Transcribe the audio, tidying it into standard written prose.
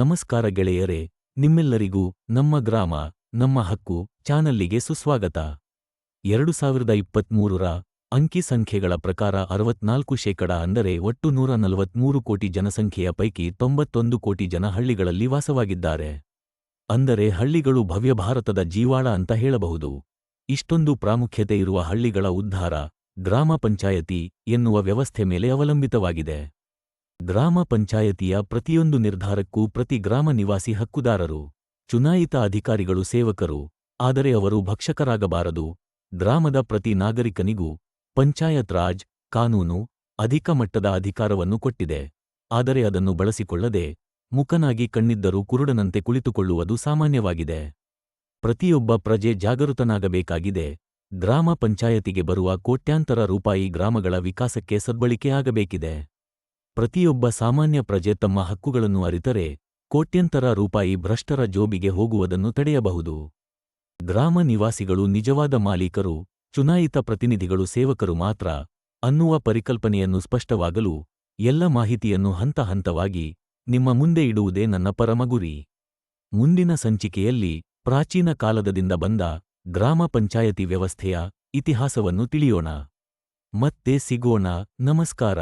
ನಮಸ್ಕಾರ ಗೆಳೆಯರೇ, ನಿಮ್ಮೆಲ್ಲರಿಗೂ ನಮ್ಮ ಗ್ರಾಮ ನಮ್ಮ ಹಕ್ಕು ಚಾನಲ್ಲಿಗೆ ಸುಸ್ವಾಗತ. 2023ರ ಅಂಕಿ ಸಂಖ್ಯೆಗಳ ಪ್ರಕಾರ 64% ಅಂದರೆ ಒಟ್ಟು 143 ಕೋಟಿ ಜನಸಂಖ್ಯೆಯ ಪೈಕಿ 91 ಕೋಟಿ ಜನ ಹಳ್ಳಿಗಳಲ್ಲಿ ವಾಸವಾಗಿದ್ದಾರೆ. ಅಂದರೆ ಹಳ್ಳಿಗಳು ಭವ್ಯ ಭಾರತದ ಜೀವಾಳ ಅಂತ ಹೇಳಬಹುದು. ಇಷ್ಟೊಂದು ಪ್ರಾಮುಖ್ಯತೆ ಇರುವ ಹಳ್ಳಿಗಳ ಉದ್ಧಾರ ಗ್ರಾಮ ಪಂಚಾಯತಿ ಎನ್ನುವ ವ್ಯವಸ್ಥೆ ಮೇಲೆ ಅವಲಂಬಿತವಾಗಿದೆ. ಗ್ರಾಮ ಪಂಚಾಯತಿಯ ಪ್ರತಿಯೊಂದು ನಿರ್ಧಾರಕ್ಕೂ ಪ್ರತಿ ಗ್ರಾಮ ನಿವಾಸಿ ಹಕ್ಕುದಾರರು. ಚುನಾಯಿತ ಅಧಿಕಾರಿಗಳು ಸೇವಕರು, ಆದರೆ ಅವರು ಭಕ್ಷಕರಾಗಬಾರದು. ಗ್ರಾಮದ ಪ್ರತಿ ನಾಗರಿಕನಿಗೂ ಪಂಚಾಯತ್ ರಾಜ್ ಕಾನೂನು ಅಧಿಕ ಮಟ್ಟದ ಅಧಿಕಾರವನ್ನು ಕೊಟ್ಟಿದೆ. ಆದರೆ ಅದನ್ನು ಬಳಸಿಕೊಳ್ಳದೆ ಮುಖನಾಗಿ ಕಣ್ಣಿದ್ದರೂ ಕುರುಡನಂತೆ ಕುಳಿತುಕೊಳ್ಳುವುದು ಸಾಮಾನ್ಯವಾಗಿದೆ. ಪ್ರತಿಯೊಬ್ಬ ಪ್ರಜೆ ಜಾಗೃತನಾಗಬೇಕಾಗಿದೆ. ಗ್ರಾಮ ಪಂಚಾಯತಿಗೆ ಬರುವ ಕೋಟ್ಯಾಂತರ ರೂಪಾಯಿ ಗ್ರಾಮಗಳ ವಿಕಾಸಕ್ಕೆ ಸದ್ಬಳಕೆಯಾಗಬೇಕಿದೆ. ಪ್ರತಿಯೊಬ್ಬ ಸಾಮಾನ್ಯ ಪ್ರಜೆ ತಮ್ಮ ಹಕ್ಕುಗಳನ್ನು ಅರಿತರೆ ಕೋಟ್ಯಂತರ ರೂಪಾಯಿ ಭ್ರಷ್ಟರ ಜೋಬಿಗೆ ಹೋಗುವುದನ್ನು ತಡೆಯಬಹುದು. ಗ್ರಾಮ ನಿವಾಸಿಗಳು ನಿಜವಾದ ಮಾಲೀಕರು, ಚುನಾಯಿತ ಪ್ರತಿನಿಧಿಗಳು ಸೇವಕರು ಮಾತ್ರ ಅನ್ನುವ ಪರಿಕಲ್ಪನೆಯನ್ನು ಸ್ಪಷ್ಟವಾಗಲು ಎಲ್ಲ ಮಾಹಿತಿಯನ್ನು ಹಂತ ಹಂತವಾಗಿ ನಿಮ್ಮ ಮುಂದೆ ಇಡುವುದೇ ನನ್ನ ಪರಮ ಗುರಿ. ಮುಂದಿನ ಸಂಚಿಕೆಯಲ್ಲಿ ಪ್ರಾಚೀನ ಕಾಲದಿಂದ ಬಂದ ಗ್ರಾಮ ಪಂಚಾಯತಿ ವ್ಯವಸ್ಥೆಯ ಇತಿಹಾಸವನ್ನು ತಿಳಿಯೋಣ. ಮತ್ತೆ ಸಿಗೋಣ. ನಮಸ್ಕಾರ.